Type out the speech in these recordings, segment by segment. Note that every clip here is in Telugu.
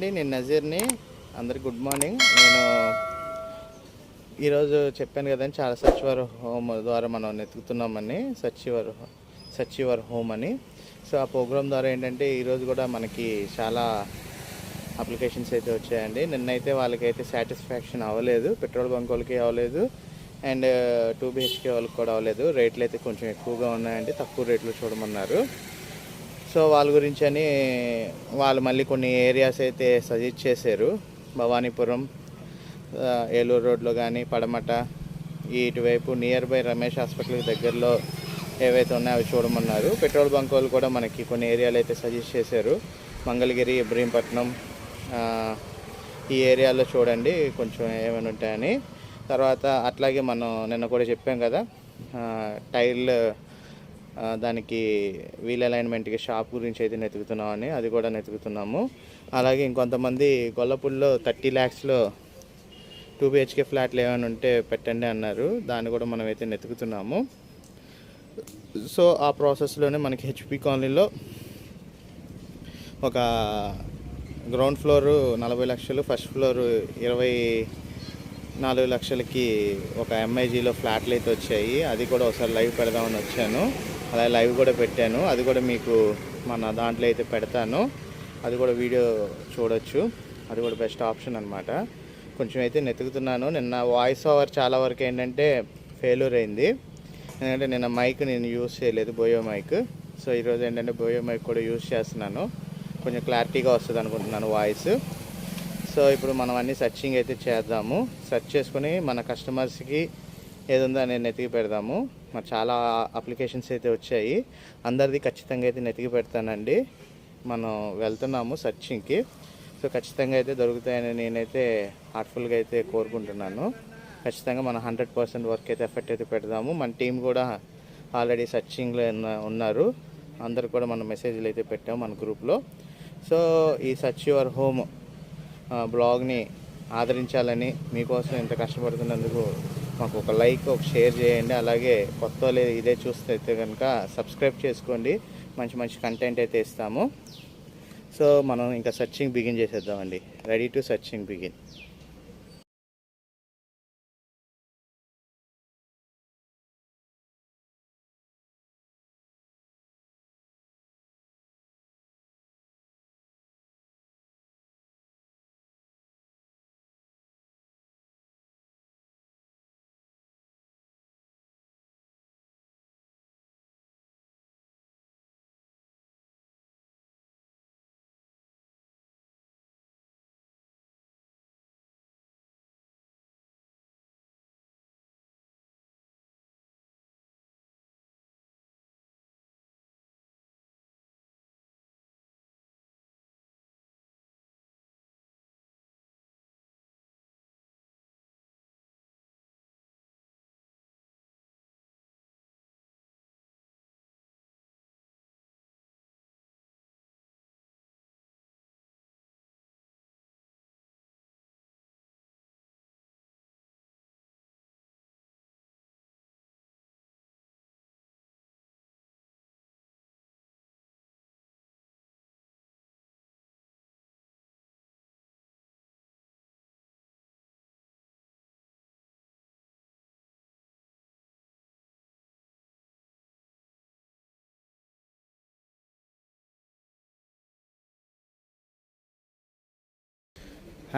అండి, నేను నజీర్ని. అందరికి గుడ్ మార్నింగ్. నేను ఈరోజు చెప్పాను కదండి, చాలా సర్చ్ యువర్ హోమ్ ద్వారా మనం వెతుకుతున్నామని, సర్చ్ యువర్ హోమ్ అని. సో ఆ ప్రోగ్రామ్ ద్వారా ఏంటంటే ఈరోజు కూడా మనకి చాలా అప్లికేషన్స్ అయితే వచ్చాయండి. నిన్నైతే వాళ్ళకైతే సాటిస్ఫాక్షన్ అవ్వలేదు, పెట్రోల్ బంక్ వాళ్ళకి అవ్వలేదు, అండ్ 2 BHK వాళ్ళకి కూడా అవ్వలేదు. రేట్లు అయితే కొంచెం ఎక్కువగా ఉన్నాయండి, తక్కువ రేట్లు చూడమన్నారు. సో వాళ్ళ గురించి అని వాళ్ళు మళ్ళీ కొన్ని ఏరియాస్ అయితే సజెస్ట్ చేశారు. భవానీపురం, ఏలూరు రోడ్లో కానీ, పడమట, ఇటువైపు నియర్ బై రమేష్ హాస్పిటల్కి దగ్గరలో ఏవైతే ఉన్నాయో అవి చూడమన్నారు. పెట్రోల్ బంక్ వాళ్ళు కూడా మనకి కొన్ని ఏరియాలు అయితే సజెస్ట్ చేశారు. మంగళగిరి, ఇబ్రహీంపట్నం, ఈ ఏరియాలో చూడండి కొంచెం ఏమైనా ఉంటాయని. తర్వాత అట్లాగే మనం నిన్న కూడా చెప్పాం కదా, టైల్ దానికి వీల్ అలైన్మెంట్కి షాప్ గురించి అయితే వెతుకుతున్నామని, అది కూడా వెతుకుతున్నాము. అలాగే ఇంకొంతమంది గొల్లపూడిలో 30 lakhsలో 2 BHK ఫ్లాట్లు ఏమైనా ఉంటే పెట్టండి అన్నారు, దాన్ని కూడా మనం అయితే వెతుకుతున్నాము. సో ఆ ప్రాసెస్లోనే మనకి HP కాలనీలో ఒక గ్రౌండ్ ఫ్లోరు 40 లక్షలు, ఫస్ట్ ఫ్లోరు 24 లక్షలకి ఒక MIGలో ఫ్లాట్లు అయితే వచ్చాయి. అది కూడా ఒకసారి లైవ్ పెడదామని వచ్చాను, అలాగే లైవ్ కూడా పెట్టాను. అది కూడా మీకు మన దాంట్లో అయితే పెడతాను, అది కూడా వీడియో చూడొచ్చు. అది కూడా బెస్ట్ ఆప్షన్ అనమాట. కొంచెం అయితే వెతుకుతున్నాను. నిన్న వాయిస్ ఓవర్ చాలా వరకు ఏంటంటే ఫెయిల్యూర్ అయింది, ఎందుకంటే నిన్న మైక్ నేను యూజ్ చేయలేదు, బోయో మైక్. సో ఈరోజు ఏంటంటే బోయో మైక్ కూడా యూజ్ చేస్తున్నాను, కొంచెం క్లారిటీగా వస్తుంది అనుకుంటున్నాను వాయిస్. సో ఇప్పుడు మనం అన్ని సర్చింగ్ అయితే చేద్దాము. సెర్చ్ చేసుకుని మన కస్టమర్స్కి ఏది ఉందో నేను వెతికి పెడదాము. మరి చాలా అప్లికేషన్స్ అయితే వచ్చాయి, అందరిది ఖచ్చితంగా అయితే వెతికి పెడతానండి. మనం వెళ్తున్నాము సర్చింగ్కి, సో ఖచ్చితంగా అయితే దొరుకుతాయని నేనైతే హార్ట్ఫుల్గా అయితే కోరుకుంటున్నాను. ఖచ్చితంగా మనం 100% వర్క్ అయితే ఎఫర్ట్ అయితే పెడదాము. మన టీం కూడా ఆల్రెడీ సర్చింగ్లో ఉన్నారు, అందరు కూడా మనం మెసేజ్లు అయితే పెట్టాము మన గ్రూప్లో. సో ఈ సర్చ్ యువర్ హోమ్ బ్లాగ్ని ఆదరించాలని, మీకోసం ఇంత కష్టపడుతున్నందుకు మాకు ఒక లైక్, ఒక షేర్ చేయండి. అలాగే కొత్త ఇదే చూస్తే కనుక సబ్స్క్రైబ్ చేసుకోండి, మంచి మంచి కంటెంట్ అయితే ఇస్తాము. సో మనం ఇంకా సర్చింగ్ బిగిన్ చేసేద్దామండి. Ready to searching begin.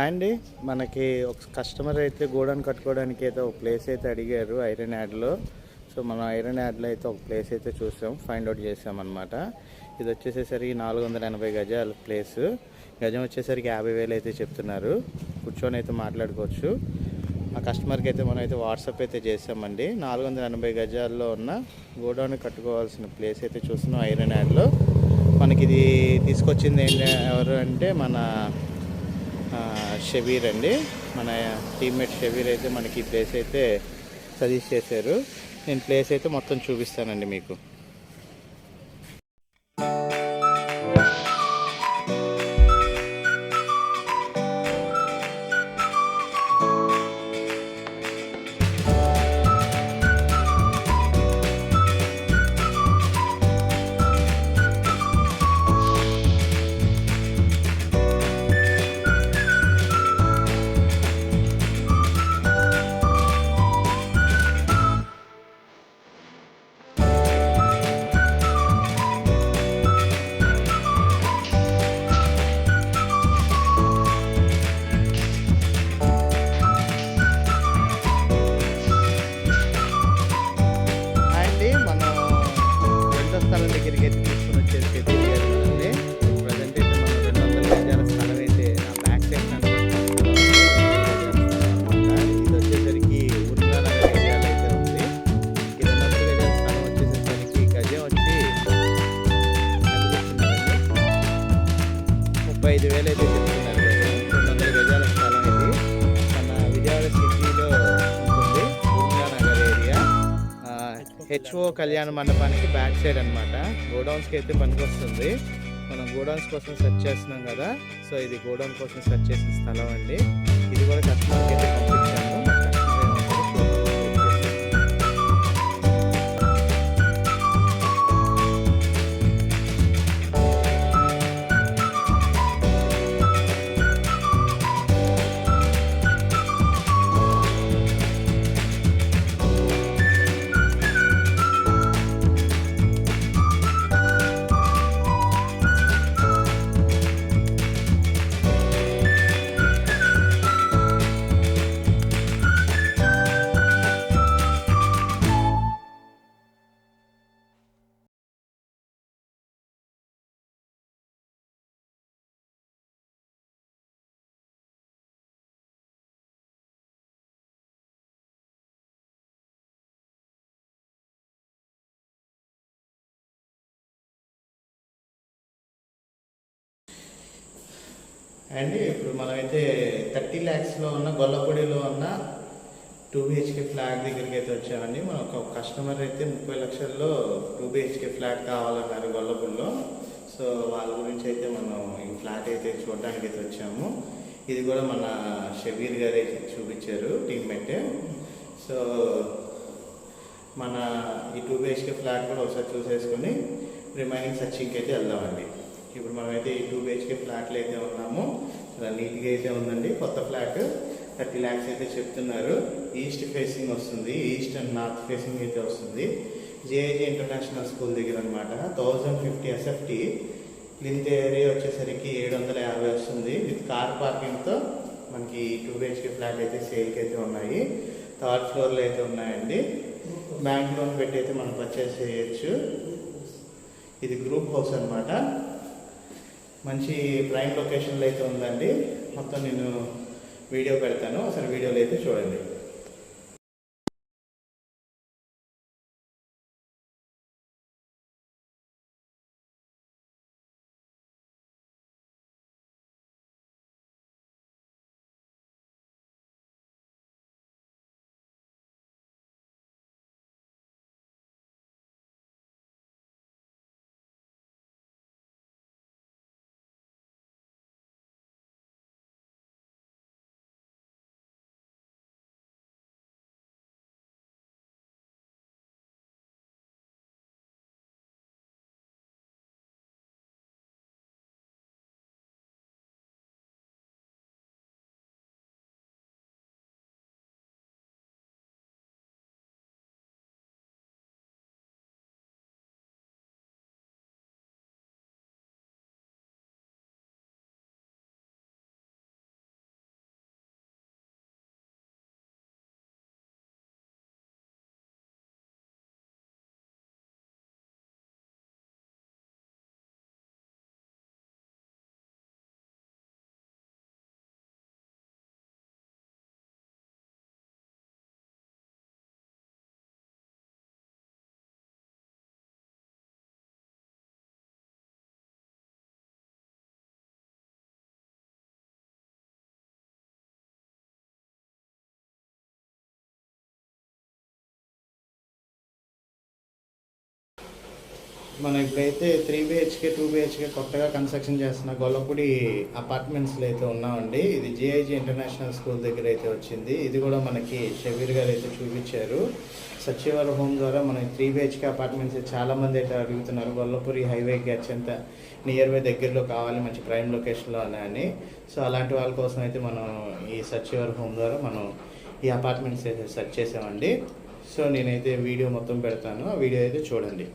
అండి, మనకి ఒక కస్టమర్ అయితే గోడౌన్ కట్టుకోవడానికి అయితే ఒక ప్లేస్ అయితే అడిగారు ఐరన్ యాడ్లో. సో మనం ఐరన్ యాడ్లో అయితే ఒక ప్లేస్ అయితే చూసాం, ఫైండ్ అవుట్ చేసామన్నమాట. ఇది వచ్చేసేసరికి 480 గజాల ప్లేస్, గజం వచ్చేసరికి 50,000 అయితే చెప్తున్నారు. కూర్చొని అయితే మాట్లాడుకోవచ్చు. ఆ కస్టమర్కి అయితే మనం అయితే వాట్సాప్ అయితే చేసామండి. 480 గజాల్లో ఉన్న గోడౌన్ కట్టుకోవాల్సిన ప్లేస్ అయితే చూస్తున్నాం ఐరన్ యాడ్లో. మనకి ఇది తీసుకొచ్చింది ఎవరు అంటే మన షబీర్ అండి, మన టీమ్మేట్ షబీర్ అయితే మనకి ఈ ప్లేస్ అయితే సజెస్ట్ చేశారు. నేను ప్లేస్ అయితే మొత్తం చూపిస్తానండి మీకు. హెచ్ఓ కళ్యాణ మండపానికి బ్యాక్ సైడ్ అనమాట. గోడౌన్స్కి అయితే పనికొస్తుంది. మనం గోడౌన్స్ కోసం సెర్చ్ చేస్తున్నాం కదా, సో ఇది గోడౌన్ కోసం సెర్చ్ చేసిన స్థలం అండి. ఇది కూడా కస్టమర్కి అయితే పంపించాము. అండ్ ఇప్పుడు మనమైతే 30 lakhsలో ఉన్న గొల్లపూడిలో ఉన్న 2 BHK ఫ్లాట్ దగ్గరికి అయితే వచ్చామండి. మన ఒక కస్టమర్ అయితే 30 లక్షల్లో 2 BHK ఫ్లాట్ కావాలన్నారు గొల్లపూడిలో. సో వాళ్ళ గురించి అయితే మనం ఈ ఫ్లాట్ అయితే చూడడానికి అయితే వచ్చాము. ఇది కూడా మన షబీర్ గారు అయితే చూపించారు, టీమ్మేట్. సో మన ఈ 2 BHK ఫ్లాట్ కూడా ఒకసారి చూసేసుకొని రిమైనింగ్ సర్చింగ్కి అయితే వెళ్దామండి. ఇప్పుడు మనమైతే ఈ 2 BHK ఫ్లాట్లు అయితే ఉన్నాము. చాలా నీట్గా అయితే ఉందండి. కొత్త ఫ్లాట్ 30 lakhs అయితే చెప్తున్నారు. ఈస్ట్ ఫేసింగ్ వస్తుంది, ఈస్ట్ అండ్ నార్త్ ఫేసింగ్ అయితే వస్తుంది. జేఐజీ ఇంటర్నేషనల్ స్కూల్ దగ్గర అనమాట. 1050 SFT. లింత్ ఏరియా వచ్చేసరికి 750 వస్తుంది. విత్ కార్ పార్కింగ్తో మనకి 2 BHK ఫ్లాట్ అయితే సేల్కి అయితే ఉన్నాయి. 3rd floorలో అయితే ఉన్నాయండి. బ్యాంక్ లోన్ పెట్టి అయితే మనం పర్చేస్ చేయొచ్చు. ఇది గ్రూప్ హౌస్ అనమాట. మంచి ప్రైమ్ లొకేషన్లో అయితే ఉందండి. మొత్తం నేను వీడియో పెడతాను, ఒకసారి వీడియోలో అయితే చూడండి. మనం ఇప్పుడైతే 3 BHK 2 BHK కొత్తగా కన్స్ట్రక్షన్ చేస్తున్న గొల్లపూడి అపార్ట్మెంట్స్లో అయితే ఉన్నామండి. ఇది జేఐజీ ఇంటర్నేషనల్ స్కూల్ దగ్గర అయితే వచ్చింది. ఇది కూడా మనకి షబీర్ గారు అయితే చూపించారు. సచివాలయ హోమ్ ద్వారా మన 3 BHK అపార్ట్మెంట్స్ చాలామంది అయితే అడుగుతున్నారు. గొల్లపూడి హైవేకి అత్యంత నియర్ బై దగ్గరలో కావాలి, మంచి ప్రైమ్ లొకేషన్లో ఉన్నాయని. సో అలాంటి వాళ్ళ కోసం అయితే మనం ఈ సచివాలయ హోమ్ ద్వారా మనం ఈ అపార్ట్మెంట్స్ అయితే సెర్చ్ చేసామండి. సో నేనైతే వీడియో మొత్తం పెడతాను, ఆ వీడియో అయితే చూడండి.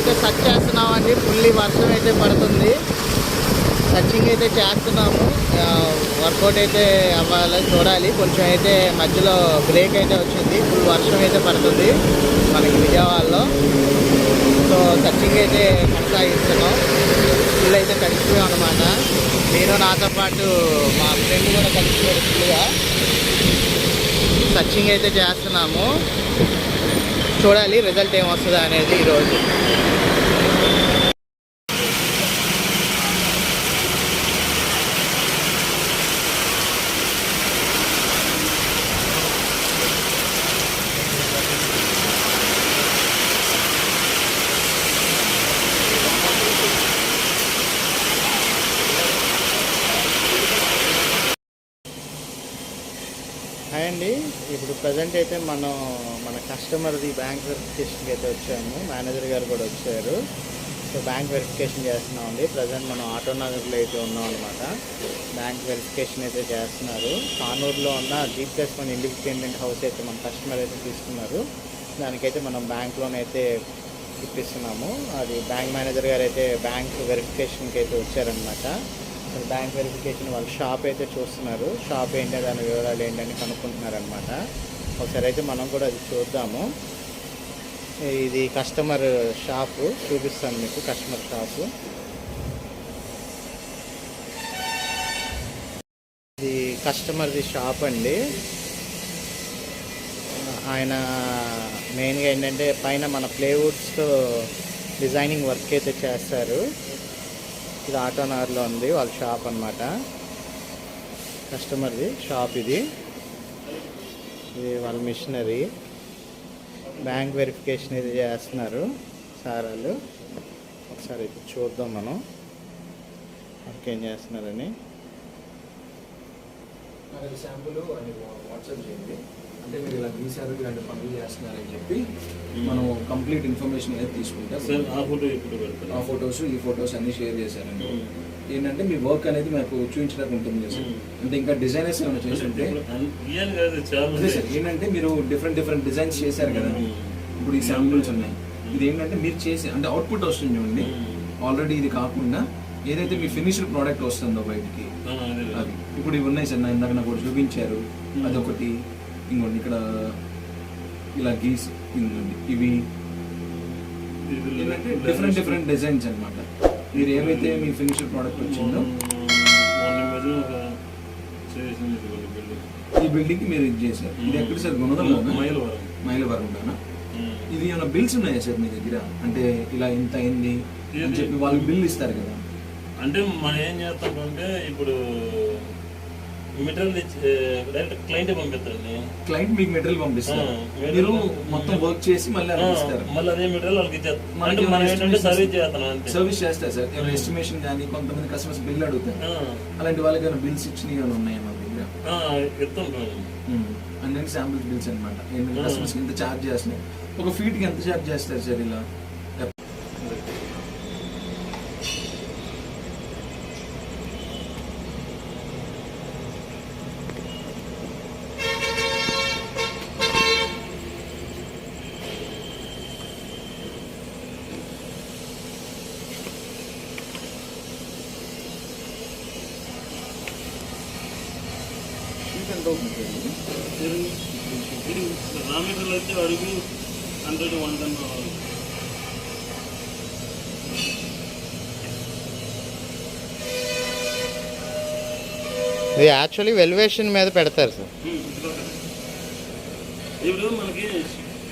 అయితే సర్చ్ చేస్తున్నామండి. ఫుల్లీ వర్షం అయితే పడుతుంది. సర్చింగ్ అయితే చేస్తున్నాము. వర్కౌట్ అయితే అవ్వాలి, చూడాలి. కొంచెం అయితే మధ్యలో బ్రేక్ అయితే వచ్చింది. ఫుల్ వర్షం అయితే పడుతుంది మనకి విజయవాడలో. సో సర్చింగ్ అయితే కొనసాగిస్తున్నాం. ఫుల్ అయితే కలిసిపోయాం అనమాట. నేను నాతో పాటు మా ఫ్రెండ్ కూడా కలిసిపోయాడు. ఫుల్గా సర్చింగ్ అయితే చేస్తున్నాము. చూడాలి రిజల్ట్ ఏమొస్తుందా అనేది ఈరోజు. అండి ఇప్పుడు ప్రజెంట్ అయితే మన కస్టమర్ది బ్యాంక్ వెరిఫికేషన్కి అయితే వచ్చాము. మేనేజర్ గారు కూడా వచ్చారు. సో బ్యాంక్ వెరిఫికేషన్ చేస్తున్నామండి. ప్రజెంట్ మనం ఆటోనగర్లో అయితే ఉన్నాం అనమాట. బ్యాంక్ వెరిఫికేషన్ అయితే చేస్తున్నారు. కానూరులో ఉన్న G+1 ఇండిపెండెంట్ హౌస్ అయితే మన కస్టమర్ అయితే తీసుకున్నారు. దానికైతే మనం బ్యాంక్ లోన్ అయితే ఇప్పిస్తున్నాము. అది బ్యాంక్ మేనేజర్ గారు అయితే బ్యాంక్ వెరిఫికేషన్కి అయితే వచ్చారనమాట. బ్యాంక్ వెరిఫికేషన్ వాళ్ళ షాప్ అయితే చూస్తున్నారు. షాప్ ఏంటి, దాని వివరాలు ఏంటని కనుక్కుంటున్నారనమాట. ఒకసారి అయితే మనం కూడా అది చూద్దాము. ఇది కస్టమర్ షాపు, చూపిస్తాను మీకు కస్టమర్ షాపు. ఇది కస్టమర్ది షాప్ అండి. ఆయన మెయిన్గా ఏంటంటే పైన మన ప్లేవుడ్స్తో డిజైనింగ్ వర్క్ అయితే చేస్తారు. ఇది ఆటోనగర్లో ఉంది వాళ్ళ షాప్ అన్నమాట. కస్టమర్ది షాప్ ఇది వాళ్ళ మిషనరీ. బ్యాంక్ వెరిఫికేషన్ ఇది చేస్తున్నారు సార్ వాళ్ళు. ఒకసారి అయితే చూద్దాం మనం వర్క్ ఏం చేస్తున్నారని. శాంపుల్ అని వాట్సాప్ చేయండి. అంటే మీరు ఇలా గీసారు, ఇలాంటి పనులు చేస్తున్నారని చెప్పి మనం కంప్లీట్ ఇన్ఫర్మేషన్ అనేది తీసుకుంటాం. ఆ ఫొటోస్ ఈ ఫొటోస్ అన్ని షేర్ చేశారండి. ఏంటంటే మీ వర్క్ అనేది మాకు చూపించడానికి ఉంటుంది సార్. అంటే ఇంకా డిజైనర్స్ ఏమైనా చేస్తుంటే అదే సార్, ఏంటంటే మీరు డిఫరెంట్ డిజైన్స్ చేశారు కదా. ఇప్పుడు ఈ శాంపుల్స్ ఉన్నాయి. ఇది ఏంటంటే మీరు చేసి అంటే అవుట్పుట్ వస్తుంది చూడండి. ఆల్రెడీ ఇది కాకుండా ఏదైతే మీ ఫినిష్డ్ ప్రోడక్ట్ వస్తుందో బయటికి అది ఇప్పుడు ఇవి ఉన్నాయి సార్. ఇందాక నాకు ఒకటి చూపించారు. అదొకటి, ఇంకోండి ఇక్కడ ఇలా గీస్ ఇంకోండి. ఇవి డిఫరెంట్ డిజైన్స్ అన్నమాట. మీరు ఏవైతే మీ ఫినిష్డ్ ప్రోడక్ట్ వచ్చిందో ఈ బిల్డింగ్ కి మీరు ఇది చేశారు. ఇది ఎక్కడ సార్? గుణదల్లోనా? మైలవరంలోనా? ఇది ఏమైనా బిల్స్ ఉన్నాయా సార్ మీ దగ్గర? అంటే ఇలా ఇంత అయింది అని చెప్పి వాళ్ళు బిల్ ఇస్తారు కదా. అంటే మనం ఏం చేస్తామంటే ఇప్పుడు మెటీరియల్ డైరెక్ట్ క్లయింట్ పంపిస్తారండి. క్లయింట్ మీకు మెటీరియల్ పంపిస్తారు, మీరు మొత్తం వర్క్ చేసి మళ్ళీ ఇస్తారు. మళ్ళీ అదే మెటీరియల్ వాళ్ళకి ఇచ్చేస్తాం. సర్వీస్ చేస్తాం. సర్వీస్ చేస్తారు సార్. ఏమైనా ఎస్టిమేషన్ కానీ కొంతమంది కస్టమర్స్ బిల్ అడుగుతారు. అలాంటి వాళ్ళకి ఏమైనా బిల్స్ ఇచ్చినవి ఏమైనా ఉన్నాయా మన దగ్గర? అన్ని శాంపుల్స్ బిల్స్ అనమాట. కస్టమర్స్ ఎంత ఛార్జ్ చేస్తున్నాయి, ఒక ఫీట్ కి ఎంత ఛార్జ్ చేస్తారు సార్ ఇలా? రామేశ్వరం అయితే అడుగు 100 రావాలి. ఇది యాక్చువల్లీ వెల్యువేషన్ మీద పెడతారు సార్. ఇప్పుడు మనకి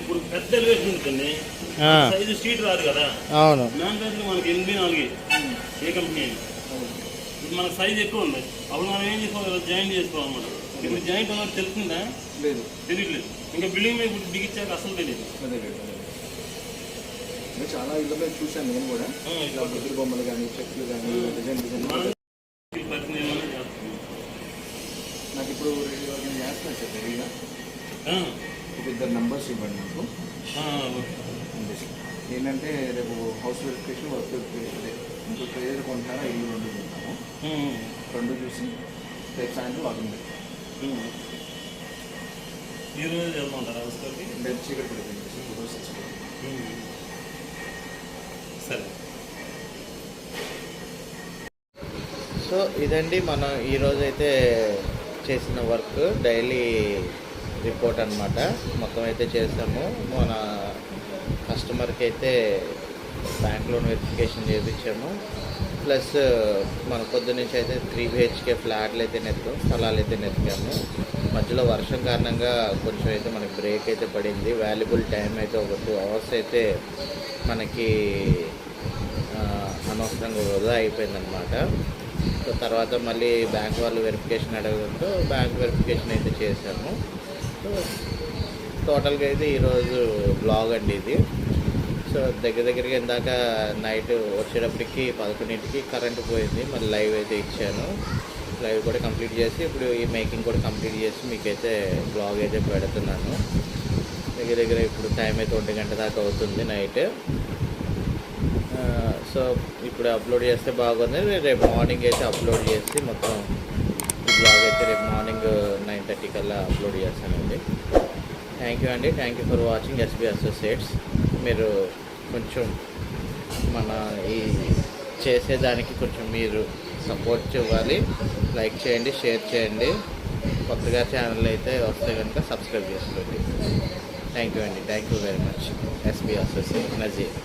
ఇప్పుడు పెద్ద ఎలివేషన్ ఉంటుంది, సైజు స్ట్రీట్ రాదు కదా. అవును, మ్యానుఫ్యాక్చరింగ్ మనకి 84 ఏ కంపెనీ ఇప్పుడు మనకు సైజ్ ఎక్కువ ఉంది. అప్పుడు మనం ఏం చేసుకోవాలి, జాయింట్ చేసుకోవాలన్నమాట. ఇప్పుడు జాయింట్ ఉన్నది తెలుస్తుందా? లేదు, తెలియట్లేదు. ఇంకా బిల్డింగ్ మీద ఇప్పుడు బిగించాక అసలు తెలియదు. చాలా ఇళ్ళలో చూసాను నేను కూడా. బుద్ధుల బొమ్మలు కానీ చెట్లు కానీ డిజైన్ నాకు ఇప్పుడు చేస్తున్నాను సార్. రెడీగా ఒక 2 నంబర్స్ ఇవ్వండి నాకు. ఏంటంటే రేపు హౌస్ వెరిఫికేషన్, వర్క్ వెరిఫికేషన్ ఇంకొక ఏదో కొంటారా ఇల్లు 2 కొంటాము. 2 చూసి రేపు సాయంత్రం వాకింగ్ ఈరోజు వెళ్తుంటారా హౌస్కి? రేపు చీకటి పడిపోయింది. సో ఇదండి మనం ఈరోజు అయితే చేసిన వర్క్, డైలీ రిపోర్ట్ అన్నమాట. మొత్తం అయితే చేసాము. మన కస్టమర్కి అయితే బ్యాంక్ లోన్ వెరిఫికేషన్ చేయించాము. ప్లస్ మన పొద్దు నుంచి అయితే 3 BHK ఫ్లాట్లు అయితే స్థలాలు అయితే నెత్తాము. మధ్యలో వర్షం కారణంగా కొంచెం అయితే మనకి బ్రేక్ అయితే పడింది. వాల్యుబుల్ టైం అయితే ఒక 2 hours అయితే మనకి అనవసరంగా వృధా అయిపోయిందనమాట. సో తర్వాత మళ్ళీ బ్యాంక్ వాళ్ళు వెరిఫికేషన్ అడగడంతో బ్యాంక్ వెరిఫికేషన్ అయితే చేశాము. సో టోటల్గా అయితే ఈరోజు బ్లాగ్ అండి ఇది. సో దగ్గరగా ఇందాక నైట్ వచ్చేటప్పటికి 11కి కరెంటు పోయింది. మళ్ళీ లైవ్ అయితే ఇచ్చాను. లైవ్ కూడా కంప్లీట్ చేసి ఇప్పుడు ఈ మేకింగ్ కూడా కంప్లీట్ చేసి మీకైతే బ్లాగ్ అయితే పెడుతున్నాను. దగ్గర ఇప్పుడు టైం అయితే 1 గంట దాకా అవుతుంది నైట్. సో ఇప్పుడు అప్లోడ్ చేస్తే బాగుంది. రేపు మార్నింగ్ అయితే అప్లోడ్ చేసి మొత్తం ఈ బ్లాగ్ అయితే రేపు మార్నింగ్ 9:30 కల్లా అప్లోడ్ చేస్తానండి. థ్యాంక్ యూ అండి. Thank you for watching SB associates. మీరు కొంచెం మన ఈ చేసేదానికి కొంచెం మీరు సపోర్ట్ ఇవ్వాలి. లైక్ చేయండి, షేర్ చేయండి. కొత్తగా ఛానల్ అయితే వస్తే కనుక సబ్స్క్రైబ్ చేసుకోండి. థ్యాంక్ యూ అండి. Thank you very much. SB associate Nazir.